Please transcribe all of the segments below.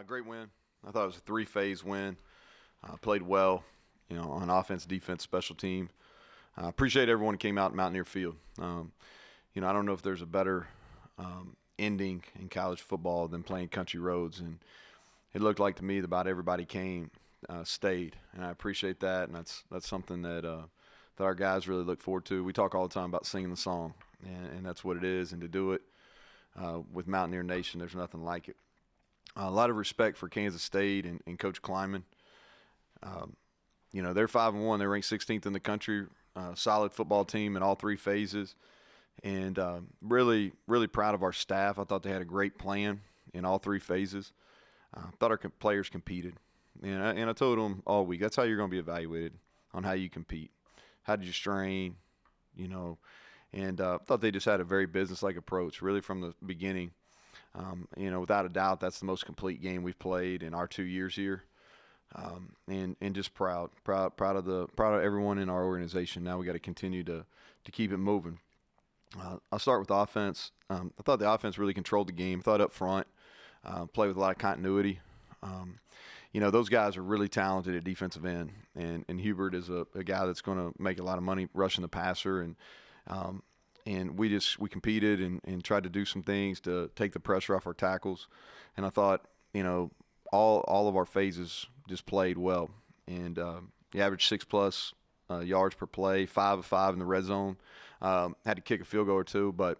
Great win. I thought it was a three-phase win. Played well, on offense, defense, special team. Appreciate everyone who came out in Mountaineer Field. I don't know if there's a better ending in college football than playing country roads, and it looked like to me that about everybody came, stayed, and I appreciate that, and that's something that our guys really look forward to. We talk all the time about singing the song, and that's what it is, and to do it with Mountaineer Nation, there's nothing like it. A lot of respect for Kansas State and Coach Kleiman. They're 5-1. They're ranked 16th in the country. Solid football team in all three phases, and really, really proud of our staff. I thought they had a great plan in all three phases. I thought our players competed, and I told them all week, that's how you're going to be evaluated, on how you compete. How did you strain, and I thought they just had a very business-like approach, really from the beginning. Without a doubt, that's the most complete game we've played in our 2 years here. And just proud of everyone in our organization. Now we got to continue to keep it moving. I'll start with offense. I thought the offense really controlled the game. I thought up front, played with a lot of continuity. Those guys are really talented at defensive end, and Hubert is a guy that's going to make a lot of money rushing the passer, and we competed and tried to do some things to take the pressure off our tackles. And I thought, all of our phases just played well, and the average 6+ yards per play, 5 of 5 in the red zone. Had to kick a field goal or two, but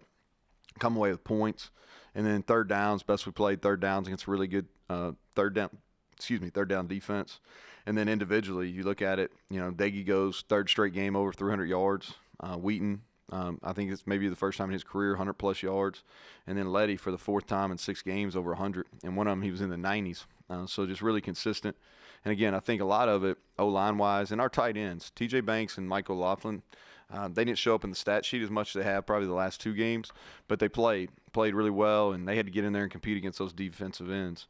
come away with points. And then third downs, best we played third downs against really good third down defense. And then individually, you look at it, Daggy goes third straight game over 300 yards. Wheaton, I think it's maybe the first time in his career, 100+ yards. And then Letty for the fourth time in 6 games over 100. And one of them, he was in the 90s. So just really consistent. And again, I think a lot of it, O-line wise, and our tight ends, TJ Banks and Michael Laughlin, they didn't show up in the stat sheet as much as they have probably the last 2 games, but they played really well, and they had to get in there and compete against those defensive ends.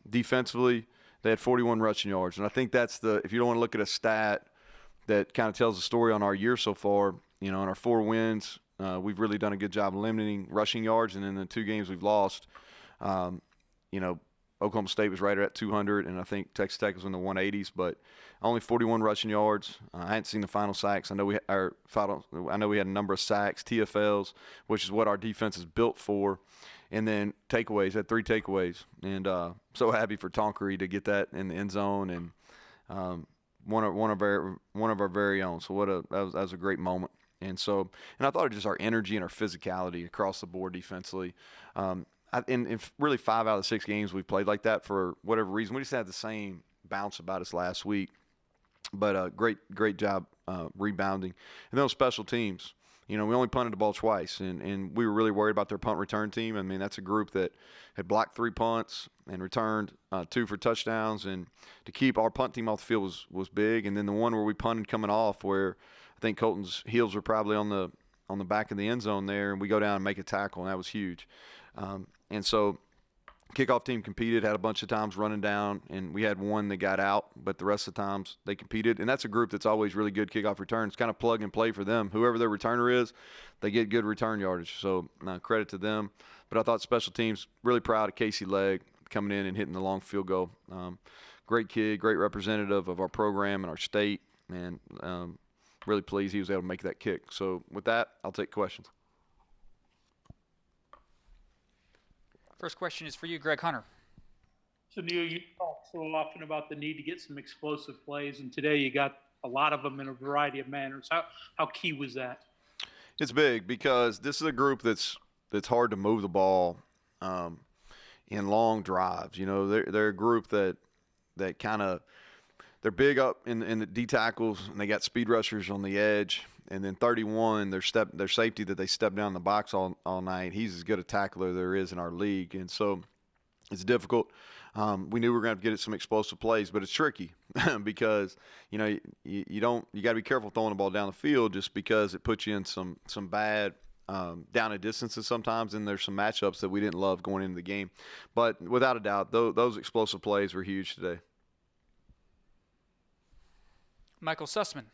Defensively, they had 41 rushing yards, and I think that's if you don't want to look at a stat that kind of tells the story on our year so far, in our 4 wins, we've really done a good job limiting rushing yards, and in the 2 games we've lost, Oklahoma State was right at 200, and I think Texas Tech was in the 180s, but only 41 rushing yards. I hadn't seen the final sacks. I know we had a number of sacks, TFLs, which is what our defense is built for, and then takeaways. Had 3 takeaways, and so happy for Tonkery to get that in the end zone, and one of our very own. So that was a great moment. And I thought of just our energy and our physicality across the board defensively. In really 5 out of the 6 games we played like that for whatever reason. We just had the same bounce about us last week. But great job rebounding. And then on special teams, we only punted the ball twice, and we were really worried about their punt return team. I mean, that's a group that had blocked 3 punts and returned 2 for touchdowns. And to keep our punt team off the field was big. And then the one where we punted coming off, where I think Colton's heels were probably on the back of the end zone there, and we go down and make a tackle, and that was huge. And so kickoff team competed, had a bunch of times running down, and we had one that got out, but the rest of the times they competed. And that's a group that's always really good kickoff returns, kind of plug and play for them. Whoever their returner is, they get good return yardage. So credit to them. But I thought special teams, really proud of Casey Legg coming in and hitting the long field goal. Great kid, great representative of our program and our state, and really pleased he was able to make that kick. So with that, I'll take questions. First question is for you, Greg Hunter. So, Neal, you talk so often about the need to get some explosive plays, and today you got a lot of them in a variety of manners. How key was that? It's big because this is a group that's hard to move the ball in long drives. They're a group that kind of – they're big up in the D tackles, and they got speed rushers on the edge. And then 31, their safety that they step down the box all night, he's as good a tackler there is in our league. And so it's difficult. We knew we were going to get some explosive plays, but it's tricky because, you got to be careful throwing the ball down the field just because it puts you in some bad down at distances sometimes, and there's some matchups that we didn't love going into the game. But without a doubt, those explosive plays were huge today. Michael Sussman.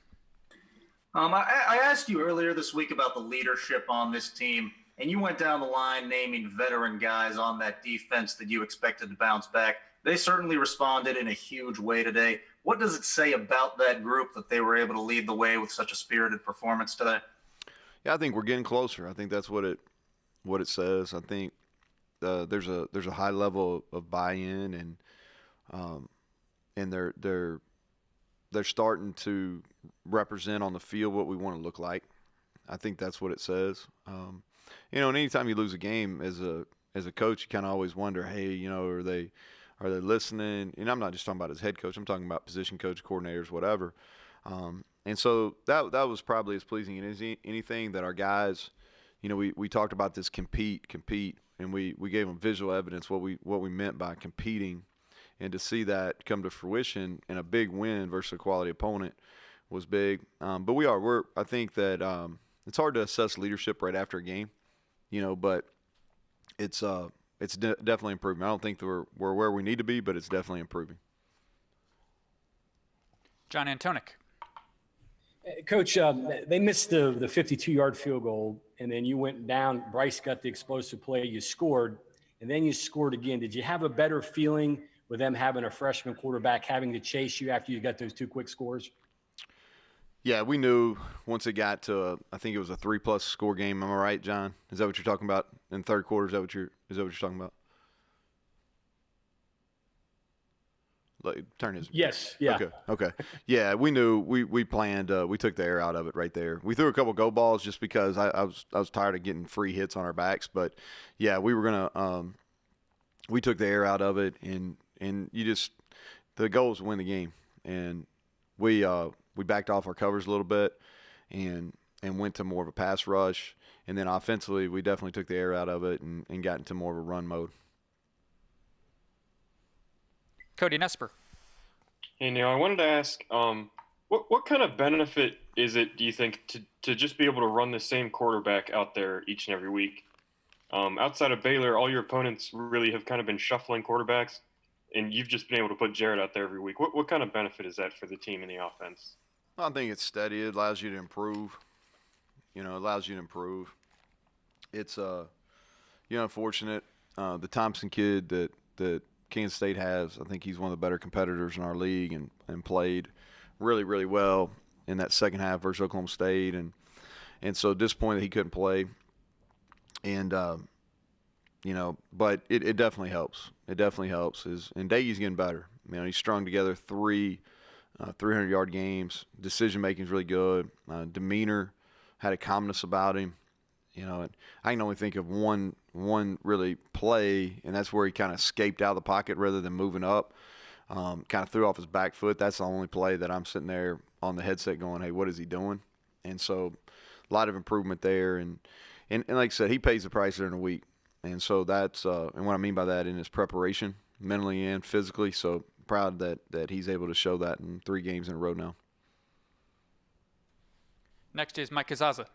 I asked you earlier this week about the leadership on this team. and you went down the line naming veteran guys on that defense that you expected to bounce back. They certainly responded in a huge way today. What does it say about that group that they were able to lead the way with such a spirited performance today? Yeah, I think we're getting closer. I think that's what it says. I think there's a high level of buy-in, and they're starting to represent on the field what we want to look like. I think that's what it says. And anytime you lose a game as a coach, you kind of always wonder, hey, are they listening? And I'm not just talking about as head coach. I'm talking about position coach, coordinators, whatever. And so that was probably as pleasing as anything that our guys, we talked about this compete, and we gave them visual evidence what we meant by competing, and to see that come to fruition in a big win versus a quality opponent was big. But I think that it's hard to assess leadership right after a game, but it's definitely improving. I don't think we're where we need to be, but it's definitely improving. John Antoniuk. Coach, they missed the 52-yard field goal, and then you went down. Bryce got the explosive play. You scored, and then you scored again. Did you have a better feeling with them having a freshman quarterback having to chase you after you got those two quick scores? Yeah, we knew once it got to I think it was a 3+ score game. Am I right, John? Is that what you're talking about in the third quarter? Is that what you're talking about? Turn his. Yes. Yeah. Okay. Yeah, we knew. We planned. We took the air out of it right there. We threw a couple go balls just because I was tired of getting free hits on our backs. But yeah, we were gonna. We took the air out of it, and the goal was to win the game, and we backed off our covers a little bit, and went to more of a pass rush, and then offensively we definitely took the air out of it and got into more of a run mode. Cody Nesper. Hey, Neal, I wanted to ask, what kind of benefit is it, do you think, to just be able to run the same quarterback out there each and every week? Outside of Baylor, all your opponents really have kind of been shuffling quarterbacks, and you've just been able to put Jared out there every week. What kind of benefit is that for the team and the offense? I think it's steady. It allows you to improve. It's unfortunate. The Thompson kid that Kansas State has, I think he's one of the better competitors in our league, and played really, really well in that second half versus Oklahoma State, and so disappointed he couldn't play. And but it definitely helps. And Daigie's getting better. He's strung together 3 300-yard games. Decision making is really good. Demeanor had a calmness about him. And I can only think of one really play, and that's where he kind of escaped out of the pocket rather than moving up. Kind of threw off his back foot. That's the only play that I'm sitting there on the headset going, hey, what is he doing? And so a lot of improvement there. And like I said, he pays the price during the week. And so that's and what I mean by that in his preparation, mentally and physically. So proud that he's able to show that in 3 games in a row now. Next is Mike Kazaza.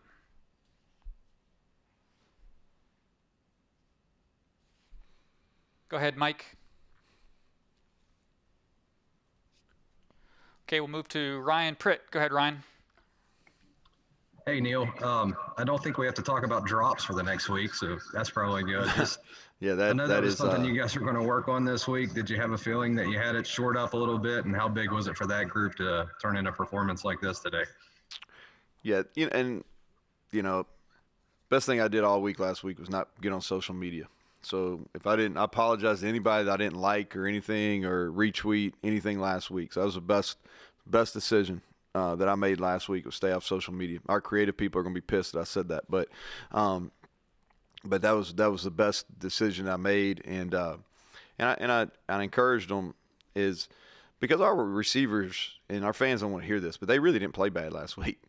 Go ahead, Mike. Okay, we'll move to Ryan Pritt. Go ahead, Ryan. Hey, Neal. I don't think we have to talk about drops for the next week, so that's probably good. Yeah, I know that was is something you guys are going to work on this week. Did you have a feeling that you had it shored up a little bit, and how big was it for that group to turn in a performance like this today? Yeah, best thing I did all week last week was not get on social media. So if I apologize to anybody that I didn't like or anything or retweet anything last week. So that was the best decision that I made last week, was stay off social media. Our creative people are going to be pissed that I said that, but that was the best decision I made, and I encouraged them, is because our receivers and our fans don't want to hear this, but they really didn't play bad last week.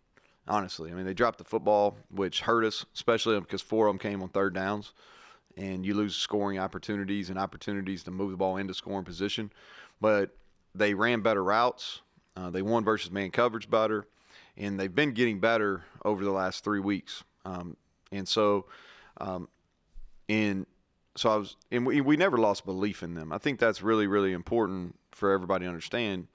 Honestly, they dropped the football, which hurt us, especially because 4 of them came on third downs. And you lose scoring opportunities and opportunities to move the ball into scoring position. But they ran better routes. They won versus man coverage better. And they've been getting better over the last 3 weeks. We never lost belief in them. I think that's really, really important for everybody to understand,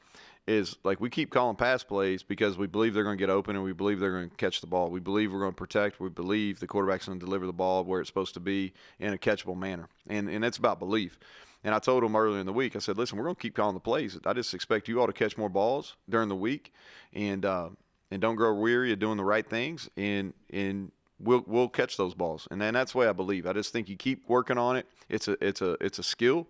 is like we keep calling pass plays because we believe they're going to get open and we believe they're going to catch the ball. We believe we're going to protect. We believe the quarterback's going to deliver the ball where it's supposed to be in a catchable manner. And it's about belief. And I told them earlier in the week, I said, listen, we're going to keep calling the plays. I just expect you all to catch more balls during the week and don't grow weary of doing the right things, and we'll catch those balls. And then that's the way I believe. I just think you keep working on it. It's a skill,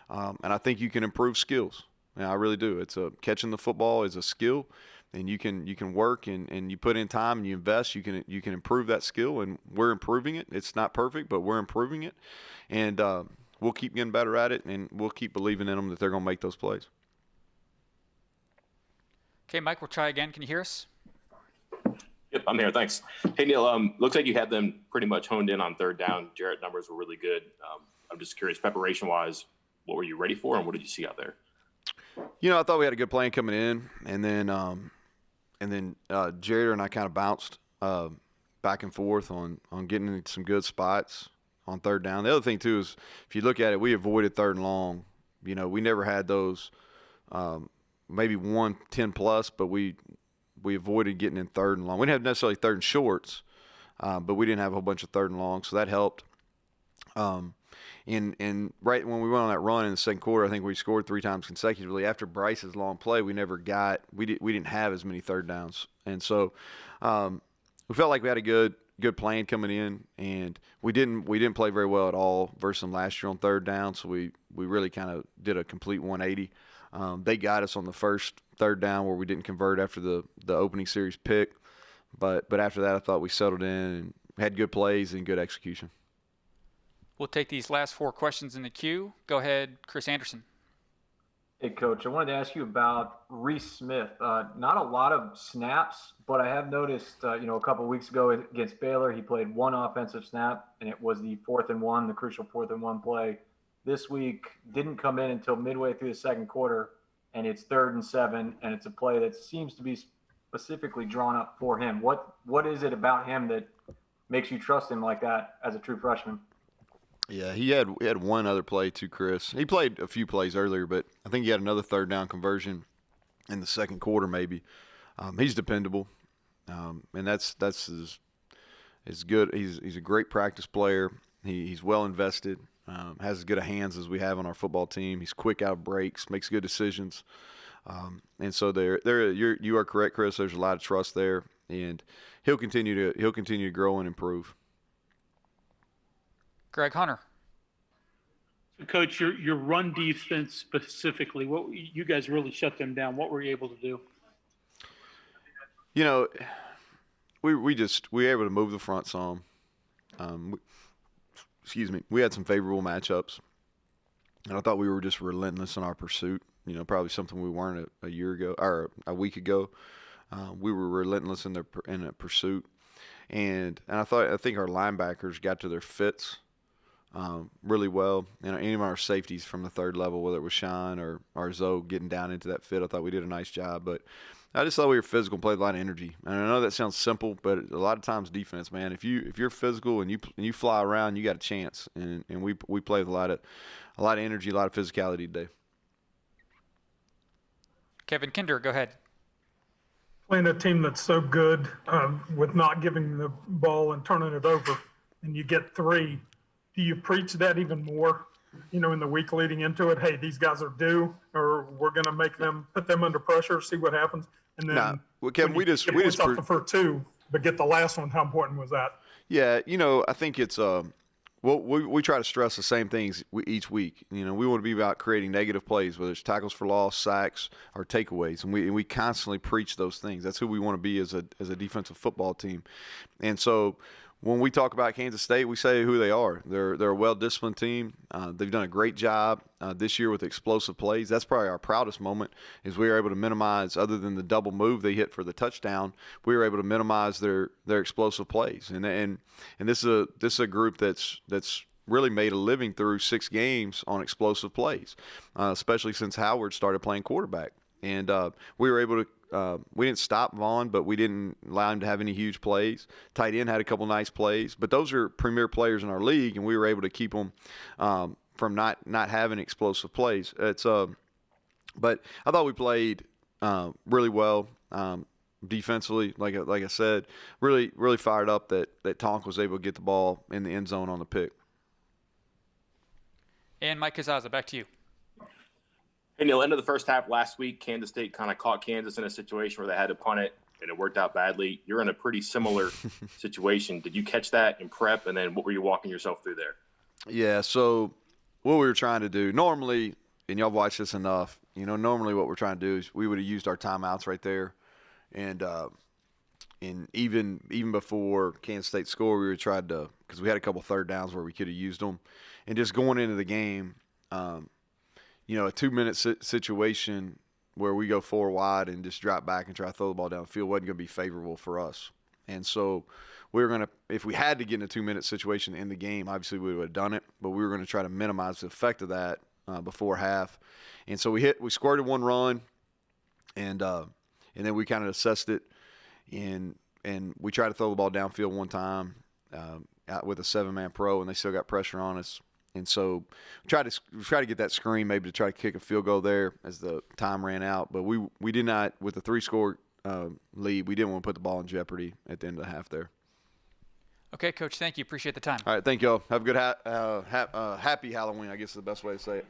and I think you can improve skills. Yeah, I really do. Catching the football is a skill, and you can work and you put in time and you invest. You can improve that skill, and we're improving it. It's not perfect, but we're improving it, and we'll keep getting better at it, and we'll keep believing in them that they're going to make those plays. Okay, Mike, we'll try again. Can you hear us? Yep, I'm here. Thanks. Hey, Neal, looks like you had them pretty much honed in on third down. Jarrett numbers were really good. I'm just curious, preparation-wise, what were you ready for, and what did you see out there? I thought we had a good plan coming in, and then Jared and I kind of bounced back and forth on getting into some good spots on third down. The other thing too is if you look at it, we avoided third and long. We never had those, maybe 10 plus, but we avoided getting in third and long. We didn't have necessarily third and shorts, but we didn't have a whole bunch of third and long, so that helped. And right when we went on that run in the second quarter, I think we scored 3 times consecutively. After Bryce's long play, we didn't have as many third downs, and so we felt like we had a good plan coming in, and we didn't play very well at all versus them last year on third down. So we really kind of did a complete 180. They got us on the first third down where we didn't convert after the opening series pick, but after that I thought we settled in and had good plays and good execution. We'll take these last 4 questions in the queue. Go ahead, Chris Anderson. Hey, Coach, I wanted to ask you about Reese Smith. Not a lot of snaps, but I have noticed, a couple of weeks ago against Baylor, he played 1 offensive snap, and it was the 4th and 1, the crucial 4th and 1 play. This week, didn't come in until midway through the second quarter, and it's 3rd and 7, and it's a play that seems to be specifically drawn up for him. What is it about him that makes you trust him like that as a true freshman? Yeah, he had one other play too, Chris. He played a few plays earlier, but I think he had another third down conversion in the second quarter maybe. He's dependable, and that's his good. He's a great practice player. He's well invested, has as good a hands as we have on our football team. He's quick out of breaks, makes good decisions, and so you are correct, Chris. There's a lot of trust there, and he'll continue to grow and improve. Greg Hunter. Coach, your run defense specifically, what you guys really shut them down. What were you able to do? We were able to move the front some. We had some favorable matchups, and I thought we were just relentless in our pursuit. Probably something we weren't a year ago or a week ago. We were relentless in the pursuit, and I think our linebackers got to their fits really well. And any of our safeties from the third level, whether it was Sean or Zoe getting down into that fit, I thought we did a nice job. But I just thought we were physical and played a lot of energy. And I know that sounds simple, but a lot of times defense, man, if you're physical and you fly around, you got a chance. And we played with a lot of energy, a lot of physicality today. Kevin Kinder, go ahead. Playing a team that's so good with not giving the ball and turning it over, and you get 3. Do you preach that even more, in the week leading into it? Hey, these guys are due, or we're going to put them under pressure, see what happens. And then, Kevin, we just off the first 2, but get the last one. How important was that? Yeah, I think it's we try to stress the same things each week. We want to be about creating negative plays, whether it's tackles for loss, sacks, or takeaways, and we constantly preach those things. That's who we want to be as a defensive football team, and so. When we talk about Kansas State, we say who they are. They're a well-disciplined team. They've done a great job this year with explosive plays. That's probably our proudest moment is we were able to minimize, other than the double move they hit for the touchdown, we were able to minimize their explosive plays. And this is a group that's really made a living through 6 games on explosive plays, especially since Howard started playing quarterback. And we were able to we didn't stop Vaughn, but we didn't allow him to have any huge plays. Tight end had a couple nice plays, but those are premier players in our league, and we were able to keep them from not having explosive plays. But I thought we played really well defensively. Like I said, really fired up that Tonk was able to get the ball in the end zone on the pick. And Mike Kazaza, back to you. Hey, Neal, end of the first half last week, Kansas State kind of caught Kansas in a situation where they had to punt it, and it worked out badly. You're in a pretty similar situation. Did you catch that in prep, and then what were you walking yourself through there? Yeah, so what we were trying to do normally, and y'all watched this enough, normally what we're trying to do is we would have used our timeouts right there. And even before Kansas State scored, we were trying to, because we had a couple third downs where we could have used them. And just going into the game, a 2-minute situation where we go 4 wide and just drop back and try to throw the ball down the field wasn't going to be favorable for us. And so we were going to, if we had to get in a 2-minute situation in the game, obviously we would have done it, but we were going to try to minimize the effect of that before half. And so we squirted one run, and then we kind of assessed it, and we tried to throw the ball downfield one time out with a 7-man pro, and they still got pressure on us. And so we tried to get that screen maybe to try to kick a field goal there as the time ran out. But we did not, with the 3-score lead, we didn't want to put the ball in jeopardy at the end of the half there. Okay, Coach, thank you. Appreciate the time. All right, thank y'all. Have a good happy Halloween, I guess is the best way to say it.